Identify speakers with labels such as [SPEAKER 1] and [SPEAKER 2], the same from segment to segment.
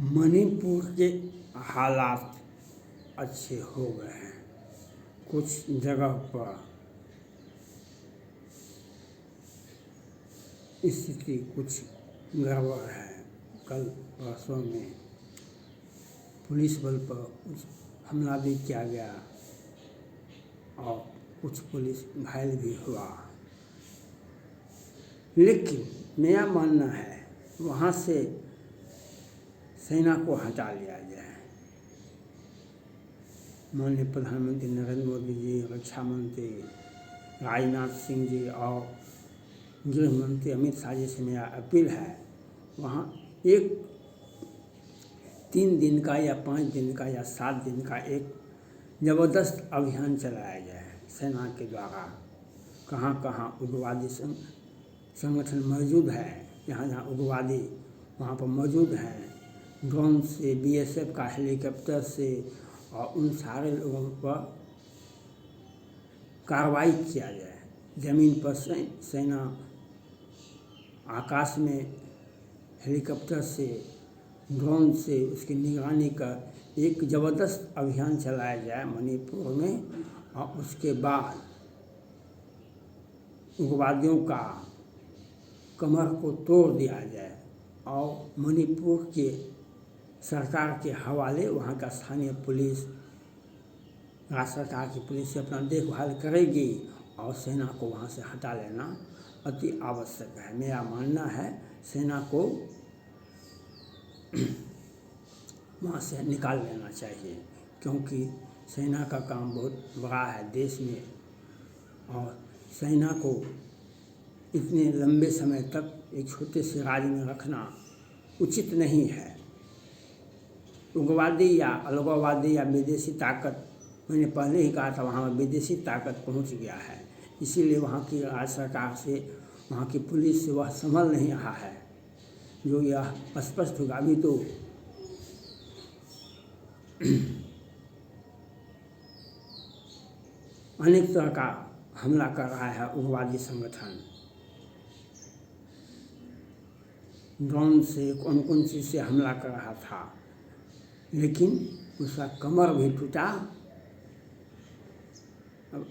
[SPEAKER 1] मणिपुर के हालात अच्छे हो गए हैं। कुछ जगह पर स्थिति कुछ गड़बड़ है। कल परसों में पुलिस बल पर कुछ हमला भी किया गया और कुछ पुलिस घायल भी हुआ। लेकिन मेरा मानना है वहाँ से सेना को हटा लिया जाए। माननीय प्रधानमंत्री नरेंद्र मोदी जी, रक्षा मंत्री राजनाथ सिंह जी और गृह मंत्री अमित शाह जी से मेरा अपील है, वहाँ एक 3 दिन का या 5 दिन का या 7 दिन का एक ज़बरदस्त अभियान चलाया जाए सेना के द्वारा। कहाँ कहाँ उग्रवादी संगठन मौजूद है, जहाँ जहाँ उग्रवादी वहाँ पर मौजूद हैं, ड्रोन से, बीएसएफ का हेलीकॉप्टर से और उन सारे लोगों पर कार्रवाई किया जाए। ज़मीन पर सेना, आकाश में हेलीकॉप्टर से, ड्रोन से उसकी निगरानी कर एक ज़बरदस्त अभियान चलाया जाए मणिपुर में। और उसके बाद उग्रवादियों का कमर को तोड़ दिया जाए और मणिपुर के सरकार के हवाले वहाँ का स्थानीय पुलिस, राज्य सरकार की पुलिस से अपना देखभाल करेगी और सेना को वहाँ से हटा लेना अति आवश्यक है। मेरा मानना है सेना को वहाँ से निकाल लेना चाहिए, क्योंकि सेना का काम बहुत बड़ा है देश में और सेना को इतने लंबे समय तक एक छोटे से राज्य में रखना उचित नहीं है। उग्रवादी या अलगाववादी या विदेशी ताकत, मैंने पहले ही कहा था, वहाँ विदेशी ताकत पहुँच गया है। इसीलिए वहाँ की राज्य सरकार से, वहाँ की पुलिस से वह संभल नहीं रहा है। जो यह स्पष्ट होगा, अभी तो अनेक तरह का हमला कर रहा है उग्रवादी संगठन, ड्रोन से, कौन कौन चीज़ से हमला कर रहा था, लेकिन उसका कमर भी टूटा। अब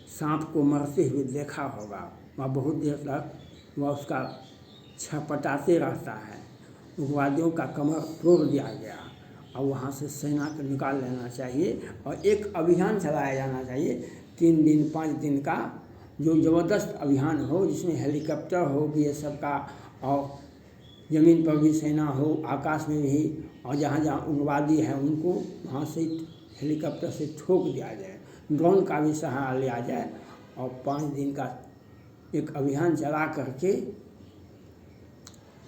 [SPEAKER 1] सांप को मरते हुए देखा होगा, वह बहुत देर तक वह उसका छपटाते रहता है। उग्रवादियों का कमर तोड़ दिया गया और वहाँ से सेना को निकाल लेना चाहिए और एक अभियान चलाया जाना चाहिए 3 दिन 5 दिन का, जो ज़बरदस्त अभियान हो, जिसमें हेलीकॉप्टर हो बीएसएफ का और ज़मीन पर भी सेना हो, आकाश में भी, और जहाँ जहाँ उग्रवादी है उनको वहाँ से हेलीकॉप्टर से ठोक दिया जाए, ड्रोन का भी सहारा लिया जाए और 5 दिन का एक अभियान चला करके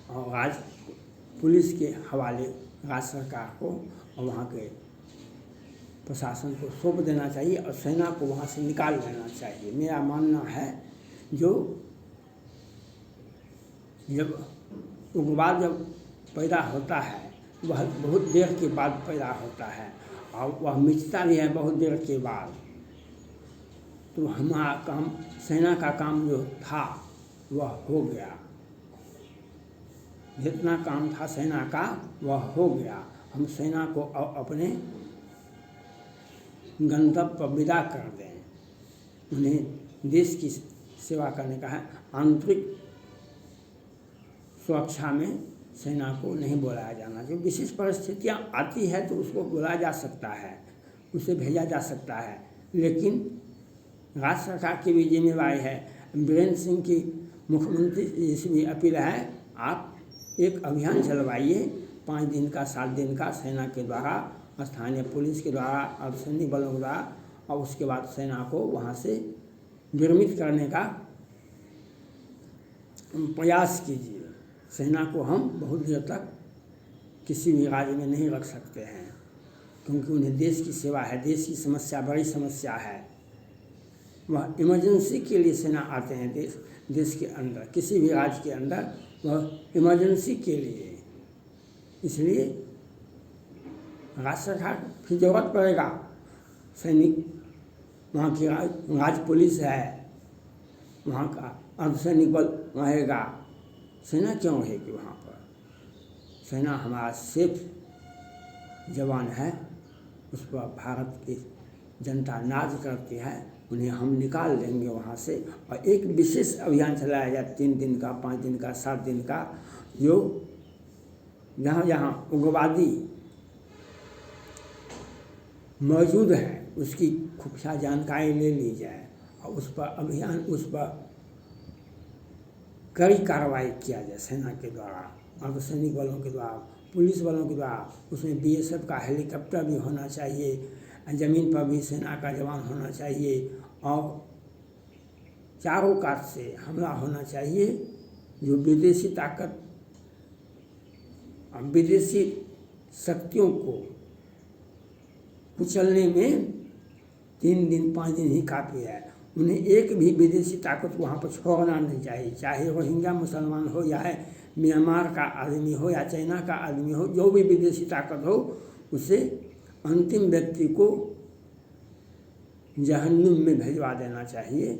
[SPEAKER 1] और राज्य पुलिस के हवाले राज्य सरकार को और वहाँ के प्रशासन को सौंप देना चाहिए और सेना को वहाँ से निकाल लेना चाहिए। मेरा मानना है जो जब उग्रवाद जब पैदा होता है वह बहुत देर के बाद पैदा होता है और वह मिटता भी है बहुत देर के बाद। तो हमारा काम, सेना का काम जो था वह हो गया, जितना काम था सेना का वह हो गया। हम सेना को अपने गंतव्य पर विदा कर दें। उन्हें देश की सेवा करने का है। आंतरिक सुरक्षा में सेना को नहीं बुलाया जाना चाहिए। विशेष परिस्थितियाँ आती है तो उसको बुलाया जा सकता है, उसे भेजा जा सकता है, लेकिन राज्य सरकार की भी जिम्मेवारी है। बीरेंद्र सिंह की मुख्यमंत्री जी से भी अपील है, आप एक अभियान चलवाइए 5 दिन का 7 दिन का सेना के द्वारा, स्थानीय पुलिस के द्वारा, अर्धसैनिक बलों के द्वारा, और उसके बाद सेना को वहाँ से निर्मित करने का प्रयास कीजिए। सेना को हम बहुत देर तक किसी भी राज्य में नहीं रख सकते हैं, क्योंकि उन्हें देश की सेवा है, देश की समस्या बड़ी समस्या है। वह इमरजेंसी के लिए सेना आते हैं देश के अंदर, किसी भी राज्य के अंदर वह इमरजेंसी के लिए। इसलिए राज्य सरकार की जरूरत पड़ेगा, सैनिक, वहाँ की राज्य पुलिस है, वहाँ का अर्धसैनिक बल रहेगा, सेना क्यों रहेगी वहाँ पर? सेना हमारा सेफ जवान है, उस पर भारत की जनता नाज करती है, उन्हें हम निकाल लेंगे वहाँ से। और एक विशेष अभियान चलाया जाए 3 दिन का, 5 दिन का, 7 दिन का, जो जहाँ जहाँ उग्रवादी मौजूद है उसकी खुफिया जानकारी ले ली जाए और उस पर अभियान, उस पर कड़ी कार्रवाई किया जाए सेना के द्वारा, अर्धसैनिक बलों के द्वारा, पुलिस बलों के द्वारा। उसमें BSF का हेलीकॉप्टर भी होना चाहिए, ज़मीन पर भी सेना का जवान होना चाहिए और चारों कात से हमला होना चाहिए। जो विदेशी ताकत और विदेशी शक्तियों को कुचलने में 3 दिन 5 दिन ही काफ़ी है। उन्हें एक भी विदेशी ताकत वहाँ पर छोड़ना नहीं चाहिए, चाहे रोहिंग्या मुसलमान हो या म्यांमार का आदमी हो या चाइना का आदमी हो, जो भी विदेशी ताकत हो उसे अंतिम व्यक्ति को जहन्नुम में भिजवा देना चाहिए।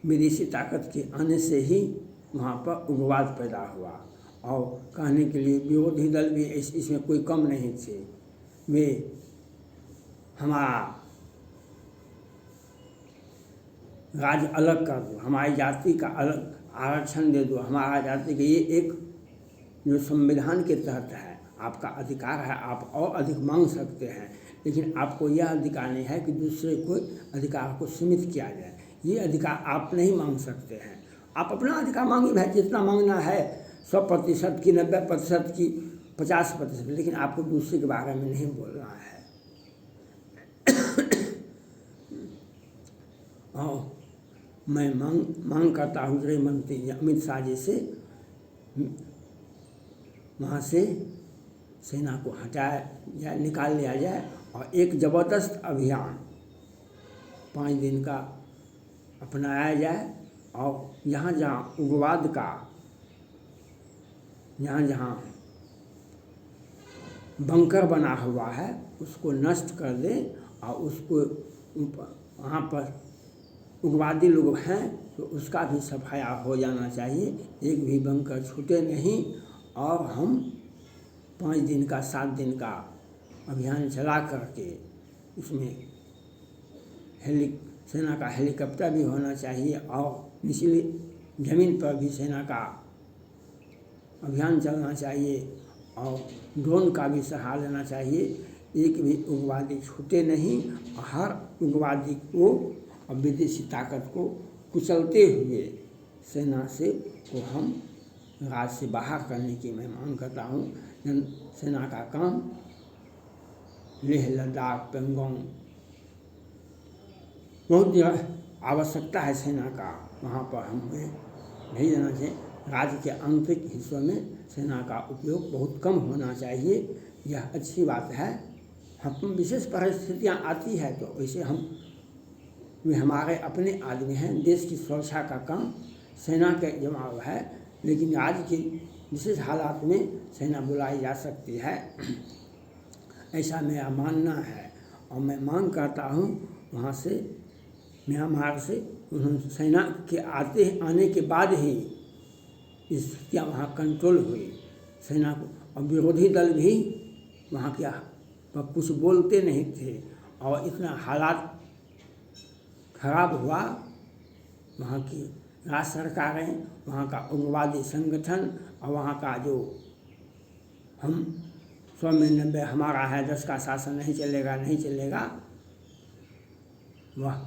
[SPEAKER 1] विदेशी ताकत के आने से ही वहाँ पर उग्रवाद पैदा हुआ। और कहने के लिए विरोधी दल भी इसमें कोई कम नहीं थे। वे हमारा राज्य अलग कर दो, हमारी जाति का अलग आरक्षण दे दो, हमारा जाति के, ये एक जो संविधान के तहत है, आपका अधिकार है, आप और अधिक मांग सकते हैं, लेकिन आपको यह अधिकार नहीं है कि दूसरे को अधिकार को सीमित किया जाए। ये अधिकार आप नहीं मांग सकते हैं। आप अपना अधिकार मांगिए भाई, जितना मांगना है 100% की, 90% की, 50%, लेकिन आपको दूसरे के बारे में नहीं बोलना है। और मैं मांग करता हूँ गृह मंत्री अमित शाह जी से, वहाँ से सेना को हटाया जाए, निकाल लिया जाए और एक ज़बरदस्त अभियान 5 दिन का अपनाया जाए और जहाँ जहाँ उग्रवाद का, जहाँ जहाँ बंकर बना हुआ है उसको नष्ट कर दें और उसको वहाँ पर उग्रवादी लोग हैं तो उसका भी सफाया हो जाना चाहिए, एक भी बंकर छूटे नहीं। और हम 5 दिन का, 7 दिन का अभियान चला करके इसमें सेना का हेलीकॉप्टर भी होना चाहिए और निचली ज़मीन पर भी सेना का अभियान चलना चाहिए और ड्रोन का भी सहारा लेना चाहिए। एक भी उग्रवादी छूटे नहीं, हर उग्रवादी को और विदेशी ताकत को कुचलते हुए सेना से को हम राज्य से बाहर करने की मैं मांग करता हूँ। सेना का काम लेह लद्दाख पेंगोंग बहुत आवश्यकता है सेना का, वहाँ पर हमें भेज देना चाहिए। राज्य के आंतरिक हिस्सों में सेना का उपयोग बहुत कम होना चाहिए, यह अच्छी बात है। हम विशेष परिस्थितियाँ आती है तो वैसे वे हमारे अपने आदमी हैं, देश की सुरक्षा का काम सेना के जवाब है, लेकिन आज के विशेष हालात में सेना बुलाई जा सकती है, ऐसा मेरा मानना है। और मैं मांग करता हूँ वहाँ से, म्यांमार से, उन्होंने सेना के आने के बाद ही स्थितियाँ वहाँ कंट्रोल हुई सेना को, और विरोधी दल भी वहाँ क्या पर कुछ बोलते नहीं थे और इतना हालात खराब हुआ। वहाँ की राज्य सरकारें, वहाँ का उग्रवादी संगठन और वहाँ का जो हम 100 में 90 हमारा है, 10 का शासन नहीं चलेगा, नहीं चलेगा, वह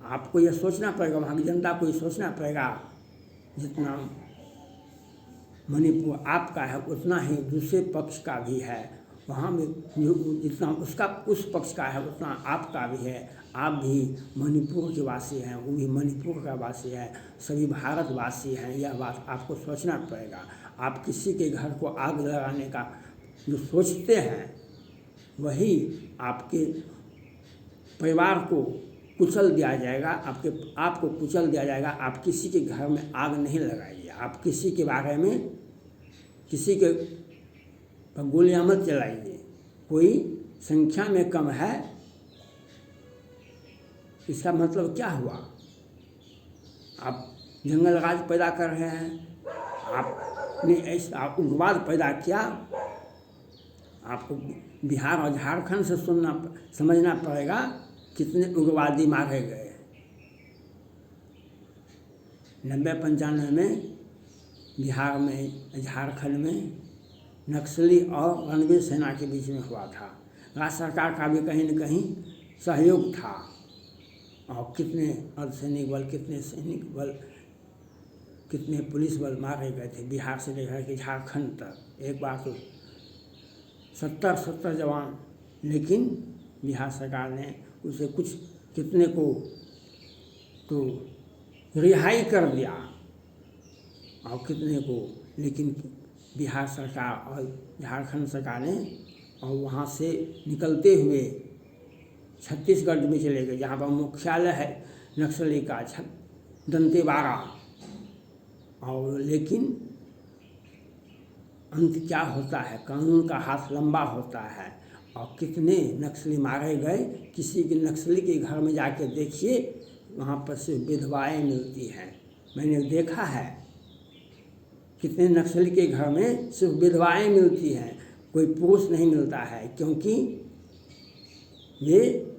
[SPEAKER 1] आपको यह सोचना पड़ेगा, वहाँ की जनता को ये सोचना पड़ेगा जितना मणिपुर आपका है उतना ही दूसरे पक्ष का भी है, वहाँ में जितना उसका उस पक्ष का है उतना आपका भी है। आप भी मणिपुर के वासी हैं, वो भी मणिपुर का वासी है, सभी भारतवासी हैं, यह बात आपको सोचना पड़ेगा। आप किसी के घर को आग लगाने का जो सोचते हैं वही आपके परिवार को कुचल दिया जाएगा, आपको कुचल दिया जाएगा। आप किसी के घर में आग नहीं लगाइए, आप किसी के बारे में किसी के पर गोलियां मत चलाइए। कोई संख्या में कम है, इसका मतलब क्या हुआ? आप जंगल राज पैदा कर रहे हैं, आप ने ऐसा उग्रवाद पैदा किया। आपको बिहार और झारखंड से समझना पड़ेगा कितने उग्रवादी मारे गए। 90-95 में बिहार में, झारखंड में नक्सली और रणवीर सेना के बीच में हुआ था। राज्य सरकार का भी कहीं न कहीं सहयोग था। और कितने अर्धसैनिक बल, कितने सैनिक बल, कितने पुलिस बल मारे गए थे बिहार से लेकर के झारखंड तक। एक बार तो 70 जवान, लेकिन बिहार सरकार ने उसे कुछ कितने को तो रिहाई कर दिया और कितने को, लेकिन बिहार सरकार और झारखंड सरकार ने और वहाँ से निकलते हुए छत्तीसगढ़ में चले गए, जहाँ पर मुख्यालय है नक्सली का, दंतेवाड़ा। और लेकिन अंत क्या होता है, कानून का हाथ लंबा होता है और कितने नक्सली मारे गए। किसी के नक्सली के घर में जाके देखिए, वहाँ पर सिर्फ विधवाएँ मिलती हैं। मैंने देखा है कितने नक्सली के घर में सिर्फ विधवाएँ मिलती हैं, कोई पुरुष नहीं मिलता है, क्योंकि ये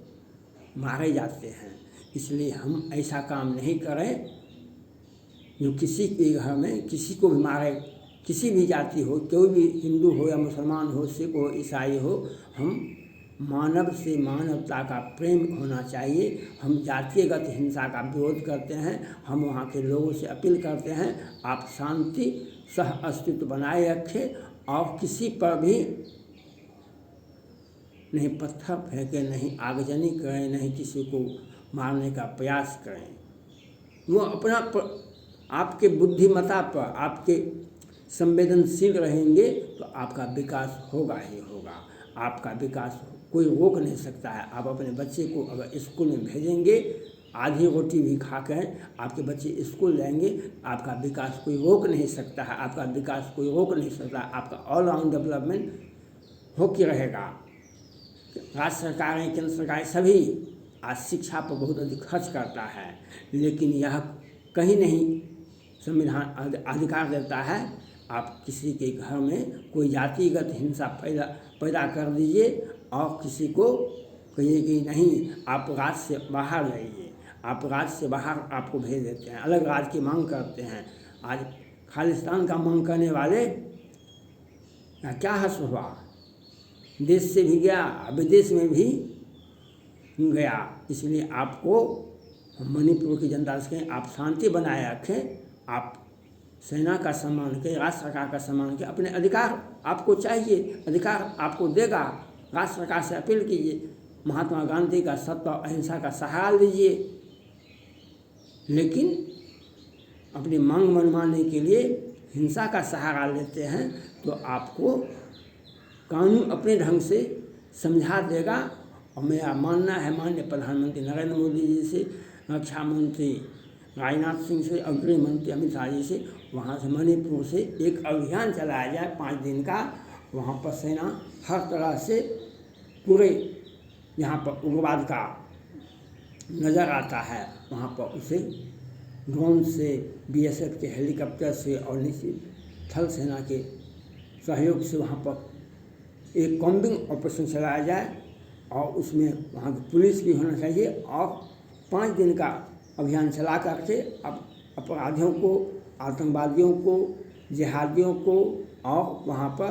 [SPEAKER 1] मारे जाते हैं। इसलिए हम ऐसा काम नहीं करें जो किसी के घर में किसी को भी मारे, किसी भी जाति हो, कोई भी हिंदू हो या मुसलमान हो, सिख हो, ईसाई हो। हम मानव से मानवता का प्रेम होना चाहिए। हम जातिगत हिंसा का विरोध करते हैं। हम वहाँ के लोगों से अपील करते हैं, आप शांति सह अस्तित्व बनाए रखें और किसी पर भी नहीं पत्थर फेंके, नहीं आगजनी करें, नहीं किसी को मारने का प्रयास करें। वो अपना आपके बुद्धिमत्ता पर, आपके संवेदनशील रहेंगे तो आपका विकास होगा ही होगा। आपका विकास कोई रोक नहीं सकता है। आप अपने बच्चे को अगर स्कूल में भेजेंगे, आधी रोटी भी खाकर आपके बच्चे स्कूल जाएंगे, आपका विकास कोई रोक नहीं सकता है। आपका विकास कोई रोक नहीं सकता। आपका ऑलराउंड डेवलपमेंट होके रहेगा। राज्य सरकारें, केंद्र सरकारें सभी आज शिक्षा पर बहुत अधिक खर्च करता है, लेकिन यह कहीं नहीं संविधान अधिकार देता है आप किसी के घर में कोई जातिगत हिंसा पैदा कर दीजिए और किसी को कहिए कि नहीं आप राज्य से बाहर रहिए। आप राज्य से बाहर आपको भेज देते हैं, अलग राज्य की मांग करते हैं। आज खालिस्तान का मांग करने वाले क्या हश्र हुआ, देश से भी गया, विदेश में भी गया। इसलिए आपको मणिपुर की जनता से कहें, आप शांति बनाए रखें, आप सेना का सम्मान करें, राज्य सरकार का सम्मान करें। अपने अधिकार आपको चाहिए, अधिकार आपको देगा। राज्य सरकार से अपील कीजिए, महात्मा गांधी का सत्य और अहिंसा का सहारा लीजिए, लेकिन अपनी मांग मनवाने के लिए हिंसा का सहारा लेते हैं तो आपको कानून अपने ढंग से समझा देगा। और मेरा मानना है माननीय प्रधानमंत्री नरेंद्र मोदी जी से, रक्षा मंत्री राजनाथ सिंह से और गृह मंत्री अमित शाह जी से, वहाँ से मणिपुर से एक अभियान चलाया जाए 5 दिन का। वहाँ पर सेना हर तरह से पूरे यहाँ पर उग्रवाद का नज़र आता है, वहाँ पर उसे ड्रोन से, BSF के हेलीकॉप्टर से और निश्चित थल सेना के सहयोग से वहाँ पर एक कॉम्बिंग ऑपरेशन चलाया जाए और उसमें वहाँ की पुलिस भी होना चाहिए। और 5 दिन का अभियान चला करके अब अपराधियों को, आतंकवादियों को, जिहादियों को और वहाँ पर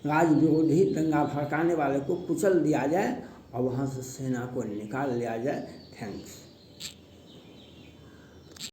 [SPEAKER 1] राज विरोधी दंगा भड़काने वाले को कुचल दिया जाए और वहाँ से सेना को निकाल लिया जाए। थैंक्स।